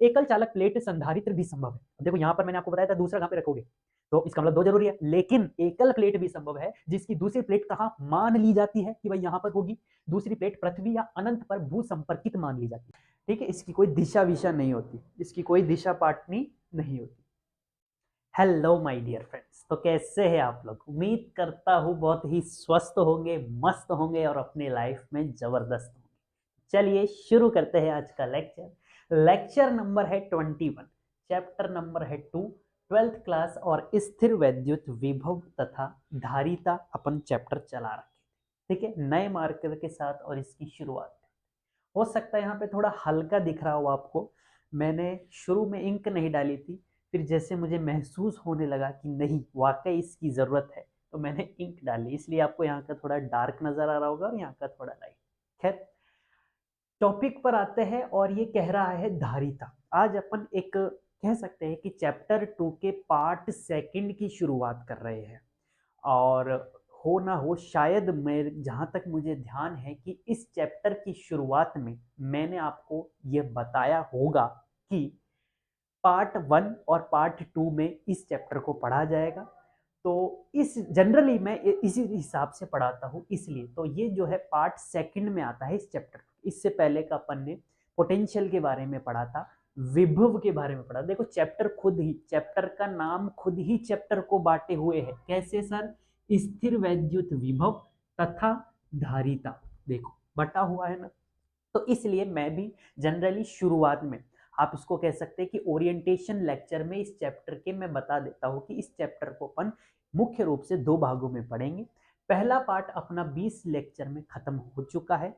एकल चालक प्लेट संधारित्र भी संभव है। देखो यहाँ पर मैंने आपको बताया था दूसरा कहाँ पे रखोगे, तो इसका मतलब 2 जरूरी है, लेकिन एकल प्लेट भी संभव है जिसकी दूसरी प्लेट कहाँ मान ली जाती है कि भाई यहाँ पर होगी, दूसरी प्लेट पृथ्वी या अनंत पर भू संपर्कित मान ली जाती है। ठीक है, इसकी कोई दिशा विशा नहीं होती, इसकी कोई दिशा पाटनी नहीं होती। हेलो माय डियर फ्रेंड्स, तो कैसे हैं आप लोग? उम्मीद करता हूँ बहुत ही स्वस्थ होंगे, मस्त होंगे और अपने लाइफ में जबरदस्त होंगे। चलिए शुरू करते हैं आज का लेक्चर। लेक्चर नंबर है 21, चैप्टर नंबर है 2, 12th क्लास और स्थिर वैद्युत विभव तथा धारिता अपन चैप्टर चला रखे। ठीक है, नए मार्कर के साथ और इसकी शुरुआत। हो सकता है यहाँ पे थोड़ा हल्का दिख रहा हो आपको, मैंने शुरू में इंक नहीं डाली थी, फिर जैसे मुझे महसूस होने लगा कि नहीं वाकई इसकी ज़रूरत है तो मैंने इंक डाली, इसलिए आपको यहाँ का थोड़ा डार्क नज़र आ रहा होगा और यहाँ का थोड़ा लाइट। खैर, टॉपिक पर आते हैं और ये कह रहा है धारिता। आज अपन एक कह सकते हैं कि चैप्टर 2 के पार्ट सेकंड की शुरुआत कर रहे हैं। और हो ना हो शायद मैं, जहाँ तक मुझे ध्यान है कि इस चैप्टर की शुरुआत में मैंने आपको ये बताया होगा कि पार्ट 1 और पार्ट 2 में इस चैप्टर को पढ़ा जाएगा। तो इस जनरली मैं इसी हिसाब से पढ़ाता हूँ, इसलिए तो ये जो है पार्ट सेकंड में आता है इस चैप्टर। इससे पहले का अपन ने पोटेंशियल के बारे में पढ़ा था, विभव के बारे में पढ़ा। देखो चैप्टर खुद ही, चैप्टर का नाम खुद ही चैप्टर को बांटे हुए है। कैसे सर? स्थिर वैद्युत विभव तथा धारिता, देखो बटा हुआ है ना। तो इसलिए मैं भी जनरली शुरुआत में, आप इसको कह सकते हैं कि ओरिएंटेशन लेक्चर में इस चैप्टर के मैं बता देता हूँ कि इस चैप्टर को अपन मुख्य रूप से 2 भागों में पढ़ेंगे। पहला पार्ट अपना 20 लेक्चर में खत्म हो चुका है,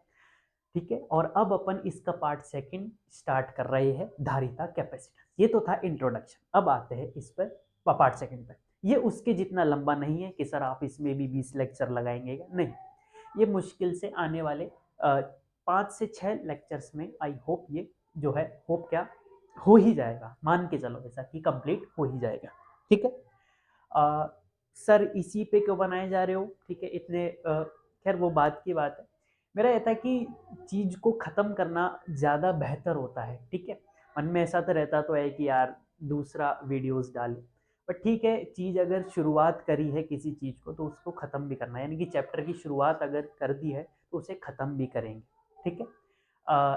ठीक है, और अब अपन इसका पार्ट सेकंड स्टार्ट कर रहे हैं, धारिता कैपेसिटेंस। ये तो था इंट्रोडक्शन। अब आते हैं इस पर पार्ट सेकंड पर। ये उसके जितना लंबा नहीं है कि सर आप इसमें भी 20 लेक्चर लगाएंगे, नहीं। ये मुश्किल से आने वाले 5 से 6 लेक्चर्स में आई होप ये जो है, होप क्या, हो ही जाएगा, मान के चलो ऐसा कि कंप्लीट हो ही जाएगा। ठीक है, सर इसी पे क्यों बनाए जा रहे हो? ठीक है, इतने खैर वो बात की बात है। मेरा यह था कि चीज़ को ख़त्म करना ज़्यादा बेहतर होता है। ठीक है, मन में ऐसा तो रहता तो है कि यार दूसरा वीडियोस डालें, बट ठीक है, चीज़ अगर शुरुआत करी है किसी चीज़ को तो उसको ख़त्म भी करना है, यानी कि चैप्टर की शुरुआत अगर कर दी है तो उसे ख़त्म भी करेंगे। ठीक है,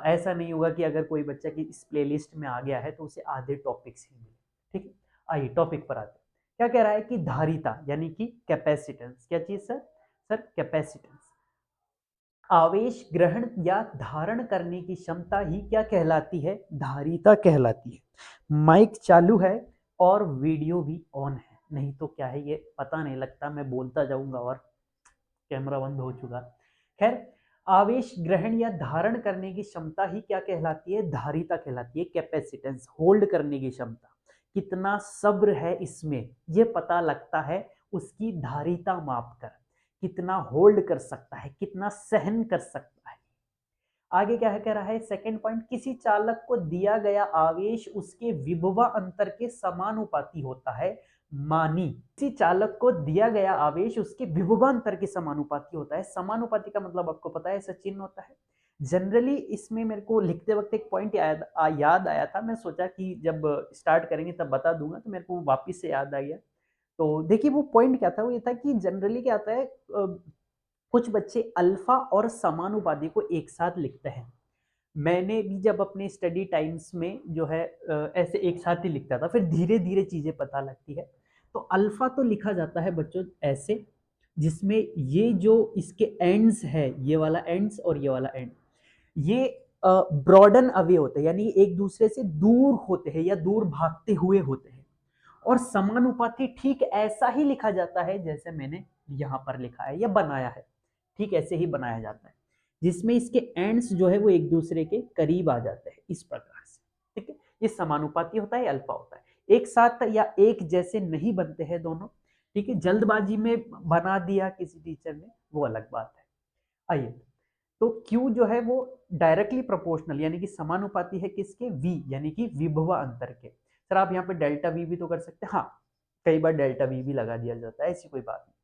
ऐसा नहीं होगा कि अगर कोई बच्चा की इस प्लेलिस्ट में आ गया है तो उसे आधे टॉपिक्स ही मिले। ठीक है, आइए टॉपिक पर आते हैं। क्या कह रहा है कि धारिता यानी कि कैपेसिटेंस, क्या चीज़ सर? सर कैपेसिटेंस, आवेश ग्रहण या धारण करने की क्षमता ही क्या कहलाती है? धारिता कहलाती है। माइक चालू है और वीडियो भी ऑन है, नहीं तो क्या है ये पता नहीं लगता, मैं बोलता जाऊंगा और कैमरा बंद हो चुका। खैर, आवेश ग्रहण या धारण करने की क्षमता ही क्या कहलाती है? धारिता कहलाती है। कैपेसिटेंस, होल्ड करने की क्षमता, कितना सब्र है इसमें ये पता लगता है उसकी धारिता माप कर, कितना होल्ड कर सकता है, कितना सहन कर सकता है। आगे क्या है कह रहा है सेकंड पॉइंट, किसी चालक को दिया गया आवेश उसके विभवा अंतर के समानुपाती होता है। मानी किसी चालक को दिया गया आवेश उसके विभवांतर के समानुपाती होता है। समानुपाती का मतलब आपको पता है, ऐसा चिन्ह होता है। जनरली इसमें मेरे को लिखते वक्त एक पॉइंट याद आया था, मैं सोचा कि जब स्टार्ट करेंगे तब बता दूंगा, तो मेरे को वापिस से याद आ गया। तो देखिए वो पॉइंट क्या था, वो ये था कि जनरली क्या आता है, कुछ बच्चे अल्फा और समानुपाती को एक साथ लिखते हैं। मैंने भी जब अपने स्टडी टाइम्स में जो है ऐसे एक साथ ही लिखता था, फिर धीरे धीरे चीज़ें पता लगती है। तो अल्फा तो लिखा जाता है बच्चों ऐसे, जिसमें ये जो इसके एंड्स है, ये वाला एंड्स और ये वाला एंड, ये ब्रॉडन अवे होते हैं, यानी एक दूसरे से दूर होते हैं या दूर भागते हुए होते हैं। और समानुपाती ठीक ऐसा ही लिखा जाता है जैसे मैंने यहाँ पर लिखा है या बनाया है, ठीक ऐसे ही बनाया जाता है, जिसमें इसके एंड्स जो है वो एक दूसरे के करीब आ जाते हैं इस प्रकार से। ठीक है, ये समानुपाती होता है, अल्फा होता है। एक साथ या एक जैसे नहीं बनते हैं दोनों। ठीक है, जल्दबाजी में बना दिया किसी टीचर ने, वो अलग बात है। आइए, तो Q जो है वो डायरेक्टली प्रोपोर्शनल यानी कि समानुपाती है किसके? V यानी कि विभवा अंतर के। सर आप यहाँ पे डेल्टा V भी तो कर सकते हैं, हाँ कई बार डेल्टा V भी लगा दिया जाता है, ऐसी कोई बात नहीं।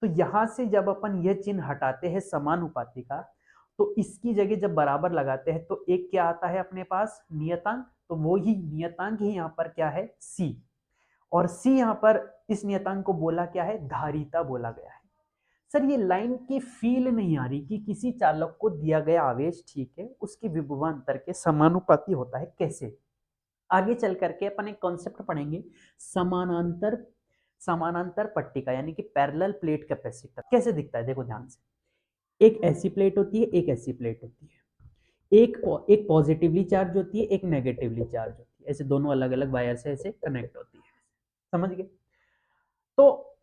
तो यहाँ से जब अपन यह चिन्ह हटाते हैं समानुपाती का, तो इसकी जगह जब बराबर लगाते हैं तो एक क्या आता है अपने पास? नियतांक, तो वो ही नियतांक ही यहाँ पर क्या है, C। और C यहाँ पर इस नियतांक को बोला क्या है, धारिता बोला गया है। सर ये लाइन की फील नहीं आ रही कि किसी चालक को दिया गया आवेश, ठीक है, उसकी विभवांतर के समानुपाती होता है, कैसे? आगे चल करके अपन एक कॉन्सेप्ट पढ़ेंगे, समानांतर समानांतर पट्टिका यानी कि पैरेलल प्लेट कैपेसिटर कैसे दिखता है। देखो ध्यान से, एक ऐसी प्लेट होती है, एक ऐसी प्लेट होती है, एक पॉजिटिवली चार्ज होती है, एक नेगेटिवली चार्ज होती है, ऐसे दोनों अलग अलग वायर से ऐसे कनेक्ट होती है, समझ गए? तो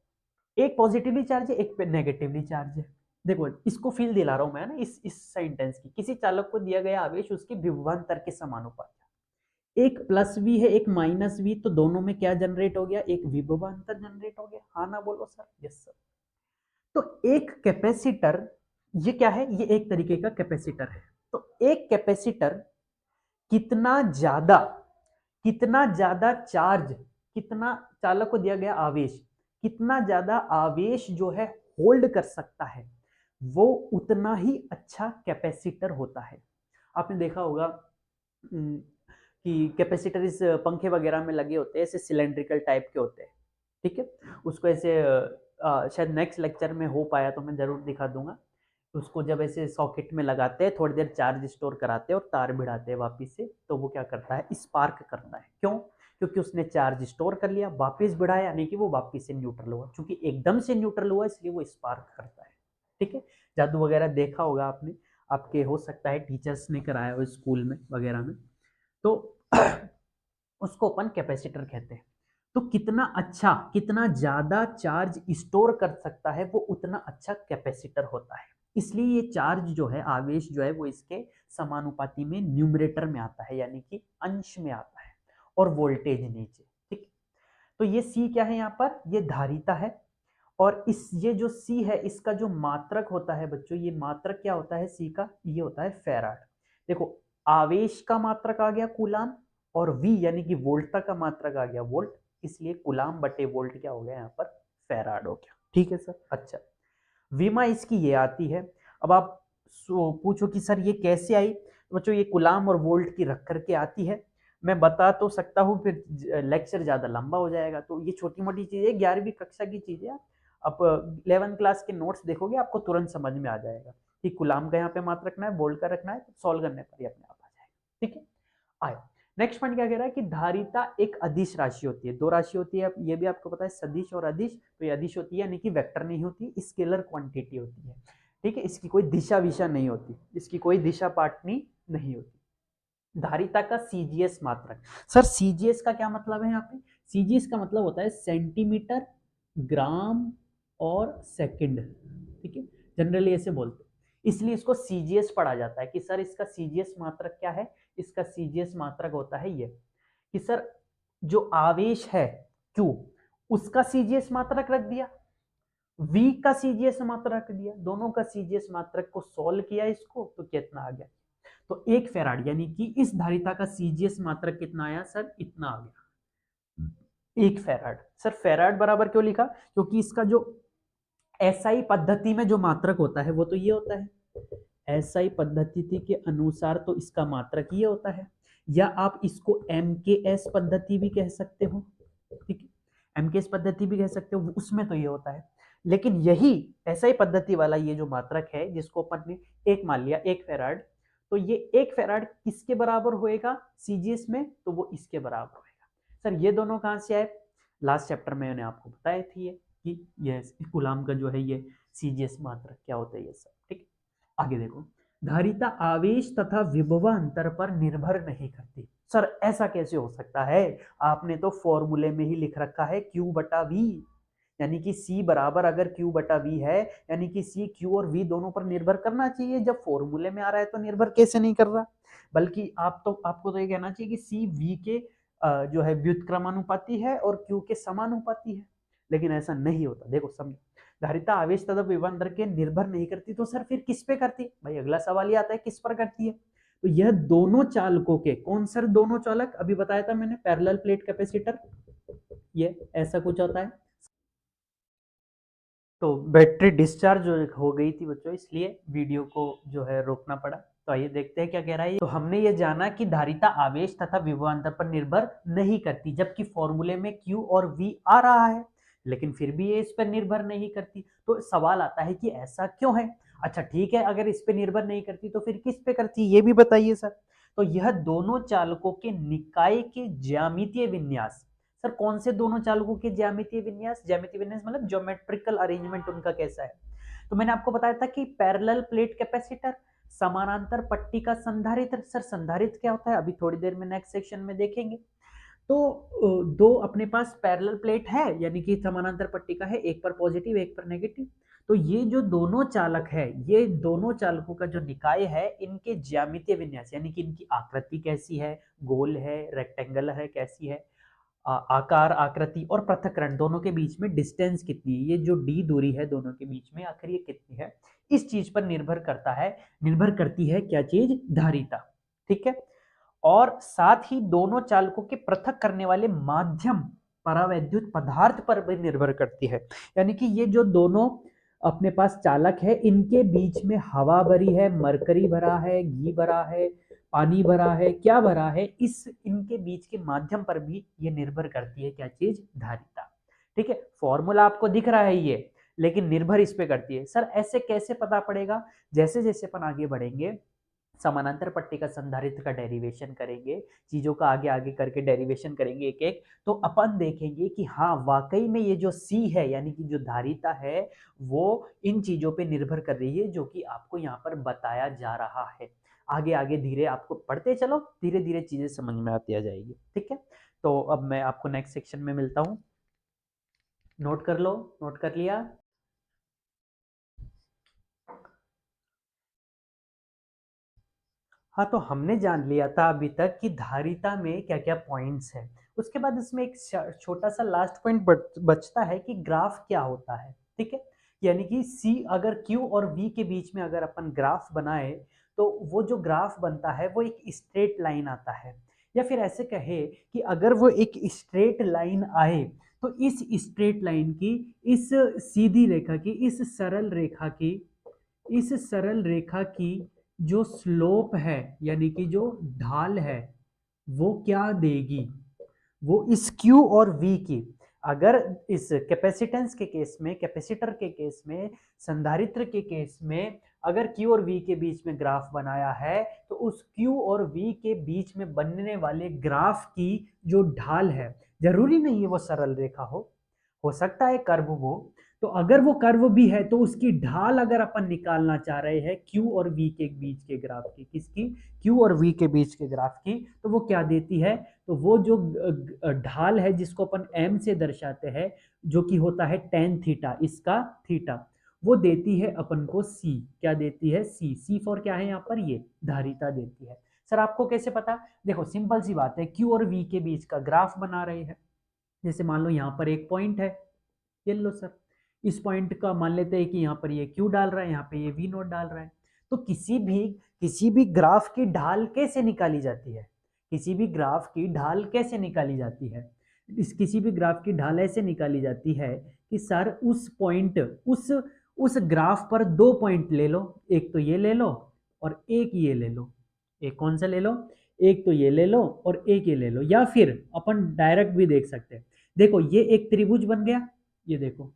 एक पॉजिटिवली चार्ज है, एक नेगेटिवली चार्ज है। देखो इसको फील दिला रहा हूं मैं ना, इस सेंटेंस की, किसी चालक को दिया गया आवेश उसकी विभवांतर के समानुपाती, एक प्लस वी है एक माइनस वी, तो दोनों में क्या जनरेट हो गया, एक विभवांतर जनरेट हो गया। हाँ ना बोलो सर, यस सर। तो एक कैपेसिटर, ये क्या है, ये एक तरीके का कैपेसिटर है। तो एक कैपेसिटर कितना ज्यादा चार्ज, कितना चालक को दिया गया आवेश, कितना ज्यादा आवेश जो है होल्ड कर सकता है, वो उतना ही अच्छा कैपेसिटर होता है। आपने देखा होगा कि कैपेसिटर इस पंखे वगैरह में लगे होते हैं, ऐसे सिलेंड्रिकल टाइप के होते हैं, ठीक है। उसको ऐसे शायद नेक्स्ट लेक्चर में हो पाया तो मैं जरूर दिखा दूंगा। उसको जब ऐसे सॉकेट में लगाते हैं, थोड़ी देर चार्ज स्टोर कराते हैं और तार भिड़ाते हैं वापिस से, तो वो क्या करता है, स्पार्क करता है। क्यों? क्योंकि उसने चार्ज स्टोर कर लिया, वापिस भिड़ाया, यानी कि वो वापिस से न्यूट्रल हुआ। क्योंकि एकदम से न्यूट्रल हुआ इसलिए वो स्पार्क करता है, ठीक है। जादू वगैरह देखा होगा आपने, आपके हो सकता है टीचर्स ने कराया हो स्कूल में वगैरह में, तो उसको अपन कैपेसिटर कहते हैं। तो कितना अच्छा, कितना ज्यादा चार्ज स्टोर कर सकता है, वो उतना अच्छा कैपेसिटर होता है। इसलिए ये चार्ज जो है, आवेश जो है, वो इसके समानुपाती में न्यूमरेटर में आता है, यानी कि अंश में आता है, और वोल्टेज नीचे, ठीक। तो ये C क्या है यहाँ पर, ये धारिता है। और इस ये जो C है, इसका जो मात्रक होता है बच्चों, ये मात्रक क्या होता है C का, ये होता है फैराड। देखो आवेश का मात्रक आ गया कूलाम, और V यानी कि वोल्टता का मात्रक आ गया वोल्ट, इसलिए कूलाम बटे वोल्ट क्या हो गया यहाँ पर, फैराड हो गया, ठीक है सर। अच्छा, विमा इसकी ये आती है। अब आप पूछो कि सर ये कैसे आई, तो बच्चों ये कूलाम और वोल्ट की रख करके आती है। मैं बता तो सकता हूँ, फिर लेक्चर ज्यादा लंबा हो जाएगा, तो ये छोटी मोटी चीजें 11वीं कक्षा की चीजें आप 11 क्लास के नोट्स देखोगे, आपको तुरंत समझ में आ जाएगा कि कूलाम का यहाँ पे मात्र रखना है, वोल्ट का रखना है, तो सॉल्व करने पर ही अपने आप आ जाएगा, ठीक है। आए नेक्स्ट पॉइंट क्या कह रहा है कि धारिता एक अदिश राशि होती है। दो राशि होती है, ये भी आपको पता है, सदिश और अदिश। तो ये अदिश होती है यानी कि वेक्टर नहीं होती, स्केलर क्वांटिटी होती है, ठीक है। इसकी कोई दिशा विशा नहीं होती, इसकी कोई दिशा पाटनी नहीं होती। धारिता का सीजीएस मात्रक, सर सीजीएस का क्या मतलब है यहाँ पे, सीजीएस का मतलब होता है सेंटीमीटर, ग्राम और सेकंड, ठीक है। जनरली ऐसे बोलते हैं, इसलिए इसको सीजीएस पढ़ा जाता है कि सर इसका सीजीएस मात्रक क्या है। इसका सीजीएस मात्रक होता है ये, कि सर जो आवेश है Q, उसका सीजीएस मात्रक रख दिया, V का सीजीएस मात्रक रख दिया, दोनों का सीजीएस मात्रक को सॉल्व किया इसको, तो कितना आ गया, तो 1 फैराड, यानी कि इस धारिता का सीजीएस मात्रक कितना आया सर, इतना आ गया, 1 फैराड। सर फैराड बराबर क्यों लिखा, क्योंकि इसका जो एसआई पद्धति में जो मात्रक होता है वो तो ये होता है, एसआई पद्धति के अनुसार तो इसका मात्रक ये होता है, या आप इसको एमकेएस पद्धति भी कह सकते हो, ठीक है। एमकेएस पद्धति भी कह सकते हो, उसमें तो ये होता है। लेकिन यही एसआई पद्धति वाला ये जो मात्रक है, जिसको अपन ने एक मान लिया, 1 फैराड, तो ये 1 फैराड किसके बराबर होएगा सीजीएस में, तो वो इसके बराबर होएगा। सर ये दोनों कहां से आए, लास्ट चैप्टर में मैंने आपको बताया थी कि ये कूलाम का जो है ये सीजीएस मात्रक क्या होता है, ये सब, ठीक। आगे देखो, धारिता आवेश तथा विभवांतर पर निर्भर नहीं करती। सर ऐसा कैसे हो सकता है, आपने तो फॉर्मूले में ही लिख रखा है Q बटा V, यानी कि C बराबर अगर Q बटा V है, यानी कि C Q और V दोनों पर निर्भर करना चाहिए। जब फॉर्मूले में आ रहा है तो निर्भर कैसे नहीं कर रहा, बल्कि आपको तो ये कहना चाहिए कि C V के जो है व्युत्क्रमानुपाती है और Q के समानुपाती है, लेकिन ऐसा नहीं होता। देखो समझो, धारिता आवेश तथा विभवांतर के निर्भर नहीं करती, तो सर फिर किस पे करती, भाई अगला सवाल ये आता है किस पर करती है। तो यह दोनों चालकों के, कौन सर दोनों चालक, अभी बताया था मैंने, पैरेलल प्लेट कैपेसिटर, ये ऐसा कुछ होता है। तो बैटरी डिस्चार्ज हो गई थी बच्चों, इसलिए वीडियो को जो है रोकना पड़ा। तो आइए देखते हैं क्या कह रहा है। तो हमने ये जाना कि धारिता आवेश तथा विभवांतर पर निर्भर नहीं करती, जबकि फॉर्मूले में Q और V आ रहा है, लेकिन फिर भी ये इस पर निर्भर नहीं करती। तो सवाल आता है कि ऐसा क्यों है। अच्छा ठीक है, अगर इस पे निर्भर नहीं करती तो फिर किस पे करती, ये भी बताइए सर। तो यह दोनों चालकों के निकाय के ज्यामितीय विन्यास। सर कौन से दोनों चालकों के ज्यामितीय विन्यास, ज्यामितीय विन्यास मतलब ज्योमेट्रिकल अरेंजमेंट उनका कैसा है। तो मैंने आपको बताया था कि पैरेलल प्लेट कैपेसिटर, समानांतर पट्टी का संधारित्र। सर संधारित्र क्या होता है अभी थोड़ी देर में नेक्स्ट सेक्शन में देखेंगे। तो दो अपने पास पैरेलल प्लेट है, यानी कि समानांतर पट्टी का है, एक पर पॉजिटिव एक पर नेगेटिव। तो ये जो दोनों चालक है, ये दोनों चालकों का जो निकाय है, इनके ज्यामितीय विन्यास यानी कि इनकी आकृति कैसी है, गोल है, रेक्टेंगल है, कैसी है, आकार, आकृति और पृथक्करण दोनों के बीच में डिस्टेंस कितनी है, ये जो डी दूरी है दोनों के बीच में आखिर ये कितनी है, इस चीज पर निर्भर करता है, निर्भर करती है क्या चीज, धारिता। ठीक है। और साथ ही दोनों चालकों के पृथक करने वाले माध्यम परावैद्युत पदार्थ पर भी निर्भर करती है। यानी कि ये जो दोनों अपने पास चालक है, इनके बीच में हवा भरी है, मरकरी भरा है, घी भरा है, पानी भरा है, क्या भरा है, इस इनके बीच के माध्यम पर भी ये निर्भर करती है क्या चीज, धारिता। ठीक है, फॉर्मूला आपको दिख रहा है ये, लेकिन निर्भर इस पे करती है। सर ऐसे कैसे पता पड़ेगा, जैसे जैसे अपन आगे बढ़ेंगे समानांतर पट्टी का संधारित्र का डेरिवेशन करेंगे, चीजों का आगे आगे करके डेरिवेशन करेंगे एक एक, तो अपन देखेंगे कि हाँ वाकई में ये जो सी है यानी कि जो धारिता है वो इन चीजों पे निर्भर कर रही है, जो कि आपको यहाँ पर बताया जा रहा है। आगे आगे धीरे आपको पढ़ते चलो, धीरे धीरे चीजें समझ में आती आ जाएगी। ठीक है, तो अब मैं आपको नेक्स्ट सेक्शन में मिलता हूँ। नोट कर लो, नोट कर लिया। हाँ तो हमने जान लिया था अभी तक कि धारिता में क्या क्या पॉइंट्स हैं। उसके बाद इसमें एक छोटा सा लास्ट पॉइंट बचता है कि ग्राफ क्या होता है। ठीक है, यानी कि सी अगर क्यू और वी के बीच में अगर अपन ग्राफ बनाए तो वो जो ग्राफ बनता है वो एक स्ट्रेट लाइन आता है, या फिर ऐसे कहे कि अगर वो एक स्ट्रेट लाइन आए तो इस स्ट्रेट लाइन की, इस सीधी रेखा की, इस सरल रेखा की जो स्लोप है यानी कि जो ढाल है वो क्या देगी, वो इस Q और V की, अगर इस कैपेसिटेंस के केस में, कैपेसिटर के केस में, संधारित्र के केस में अगर Q और V के बीच में ग्राफ बनाया है तो उस Q और V के बीच में बनने वाले ग्राफ की जो ढाल है, जरूरी नहीं है वो सरल रेखा हो सकता है कर्व वो, तो अगर वो कर्व भी है तो उसकी ढाल अगर अपन निकालना चाह रहे हैं Q और V के बीच के ग्राफ की, किसकी, Q और V के बीच के ग्राफ की, तो वो क्या देती है, तो वो जो ढाल है जिसको अपन m से दर्शाते हैं, जो कि होता है tan थीटा, इसका थीटा, वो देती है अपन को c, क्या देती है, c फॉर क्या है यहाँ पर, ये धारिता देती है। सर आपको कैसे पता, देखो सिंपल सी बात है, Q और V के बीच का ग्राफ बना रहे हैं, जैसे मान लो यहाँ पर एक पॉइंट है, ये लो सर, इस पॉइंट का मान लेते हैं कि यहाँ पर ये Q डाल रहा है, यहाँ पे ये V नोट डाल रहा है। तो किसी भी ग्राफ की ढाल कैसे निकाली जाती है, किसी भी ग्राफ की ढाल कैसे निकाली जाती है, किसी भी ग्राफ की ढाल ऐसे निकाली जाती है कि सर उस पॉइंट, उस ग्राफ पर दो पॉइंट ले लो, एक तो ये ले लो और एक ये ले लो, एक कौन सा ले लो, एक तो ये ले लो और एक ये ले लो, या फिर अपन डायरेक्ट भी देख सकते हैं। देखो ये एक त्रिभुज बन गया, ये देखो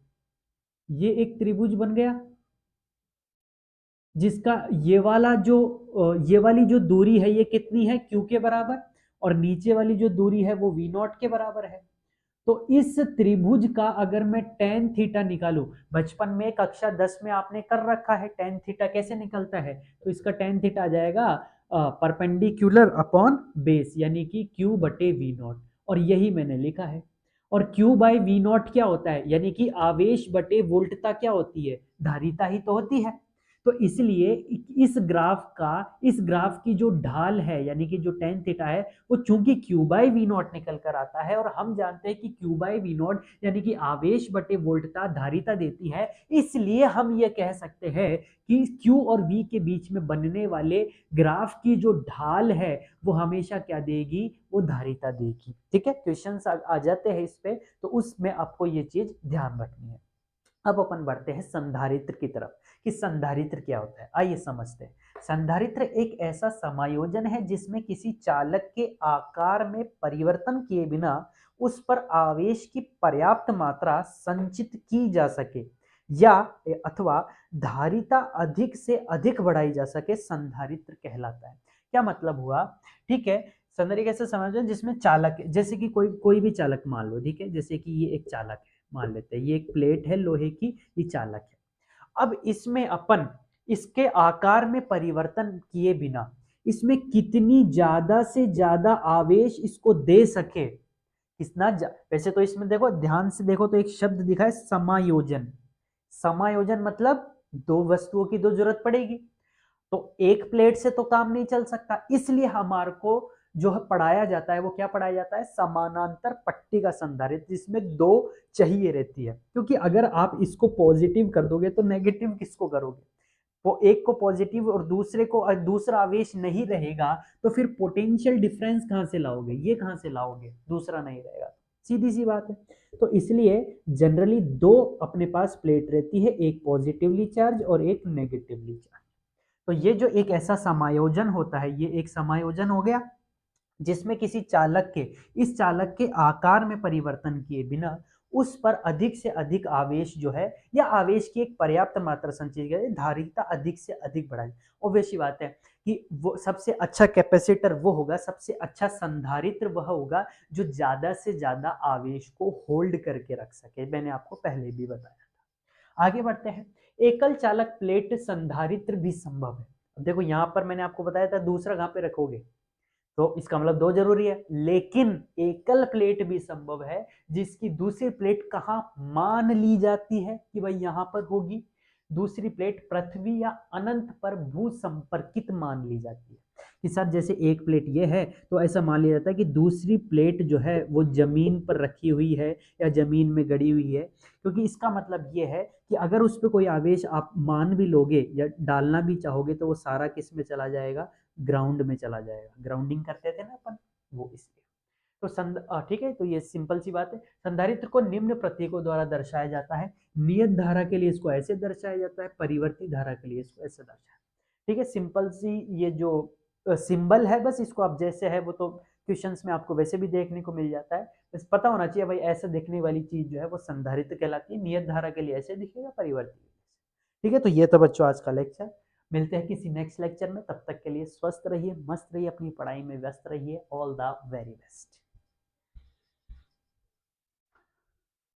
ये एक त्रिभुज बन गया जिसका ये वाली जो दूरी है ये कितनी है, क्यू के बराबर, और नीचे वाली जो दूरी है वो वी नॉट के बराबर है। तो इस त्रिभुज का अगर मैं टेन थीटा निकालूं, बचपन में कक्षा 10 में आपने कर रखा है टेन थीटा कैसे निकलता है, तो इसका टेन थीटा आ जाएगा परपेंडिकुलर अपॉन बेस, यानी कि क्यू बटे वी नॉट, और यही मैंने लिखा है। और क्यू बाय वी नॉट क्या होता है, यानी कि आवेश बटे वोल्टता क्या होती है, धारिता ही तो होती है। तो इसलिए इस ग्राफ की जो ढाल है यानी कि जो टेन थीटा है वो चूंकि क्यू बाई वी नॉट निकल कर आता है, और हम जानते हैं कि क्यू बाई वी नॉट यानी कि आवेश बटे वोल्टता धारिता देती है, इसलिए हम ये कह सकते हैं कि क्यू और वी के बीच में बनने वाले ग्राफ की जो ढाल है वो हमेशा क्या देगी, वो धारिता देगी। ठीक है, क्वेश्चन आ जाते हैं इस पे, तो उसमें आपको ये चीज ध्यान रखनी है। अब अपन बढ़ते हैं संधारित्र की तरफ कि संधारित्र क्या होता है, आइए समझते हैं। संधारित्र एक ऐसा समायोजन है जिसमें किसी चालक के आकार में परिवर्तन किए बिना उस पर आवेश की पर्याप्त मात्रा संचित की जा सके या अथवा धारिता अधिक से अधिक बढ़ाई जा सके, संधारित्र कहलाता है। क्या मतलब हुआ? ठीक है, संधारित्र ऐसा समायोजन जिसमें चालक, जैसे कि कोई कोई भी चालक मान लो, ठीक है, जैसे कि ये एक चालक है, मान लेते हैं ये एक प्लेट है लोहे की, ये चालक है। अब इसमें अपन इसके आकार में परिवर्तन किए बिना इसमें कितनी ज्यादा से ज्यादा आवेश इसको दे सके, वैसे तो इसमें देखो, ध्यान से देखो तो एक शब्द दिखा है समायोजन। समायोजन मतलब दो वस्तुओं की दो जरूरत पड़ेगी, तो एक प्लेट से तो काम नहीं चल सकता, इसलिए हमारे को जो है पढ़ाया जाता है वो क्या पढ़ाया जाता है, समानांतर पट्टी का संधारित्र, जिसमें दो चाहिए रहती है। क्योंकि अगर आप इसको पॉजिटिव कर दोगे तो नेगेटिव किसको करोगे, वो एक को पॉजिटिव और दूसरे को दूसरा आवेश नहीं रहेगा, तो फिर पोटेंशियल डिफरेंस कहां से लाओगे, ये कहां से लाओगे, दूसरा नहीं रहेगा, सीधी सी बात है। तो इसलिए जनरली दो अपने पास प्लेट रहती है, एक पॉजिटिवली चार्ज और एक नेगेटिवली चार्ज। तो ये जो एक ऐसा समायोजन होता है, ये एक समायोजन हो गया जिसमें किसी चालक के, इस चालक के आकार में परिवर्तन किए बिना उस पर अधिक से अधिक आवेश जो है या आवेश की एक पर्याप्त मात्रा संचित करें, धारिता अधिक से अधिक बढ़ाए। ऑब्वियस बात है कि वो सबसे अच्छा कैपेसिटर वो होगा, सबसे अच्छा संधारित्र वह होगा जो ज्यादा से ज्यादा आवेश को होल्ड करके रख सके। मैंने आपको पहले भी बताया था। आगे बढ़ते हैं। एकल चालक प्लेट संधारित्र भी संभव है। अब देखो यहां पर मैंने आपको बताया था दूसरा कहां पे रखोगे, तो इसका मतलब दो जरूरी है, लेकिन एकल प्लेट भी संभव है जिसकी दूसरी प्लेट कहां मान ली जाती है कि भाई यहां पर होगी, दूसरी प्लेट पृथ्वी या अनंत पर भू संपर्कित मान ली जाती है। कि सर जैसे एक प्लेट ये है तो ऐसा मान लिया जाता है कि दूसरी प्लेट जो है वो जमीन पर रखी हुई है या जमीन में गड़ी हुई है, क्योंकि इसका मतलब ये है कि अगर उस पर कोई आवेश आप मान भी लोगे या डालना भी चाहोगे तो वो सारा किस में चला जाएगा, ग्राउंड में चला जाएगा। ग्राउंडिंग करते थे ना अपन, वो इसलिए। तो ठीक है, तो ये सिंपल सी बात है। संधारित्र को निम्न प्रतीकों द्वारा दर्शाया जाता है। नियत धारा के लिए इसको ऐसे दर्शाया जाता है, परिवर्ती धारा के लिए इसको ऐसे दर्शाया। ठीक है, सिंपल सी ये जो सिंबल है, बस इसको आप जैसे है वो तो क्वेश्चंस में आपको वैसे भी देखने को मिल जाता है, बस पता होना चाहिए भाई ऐसे दिखने वाली चीज जो है वो संधारित्र कहलाती है, नियत धारा के लिए ऐसे दिखेगा, परिवर्ती। ठीक है, तो ये तो बच्चों आज का लेक्चर। मिलते हैं किसी नेक्स्ट लेक्चर में, तब तक के लिए स्वस्थ रहिए, मस्त रहिए, अपनी पढ़ाई में व्यस्त रहिए। All the very best.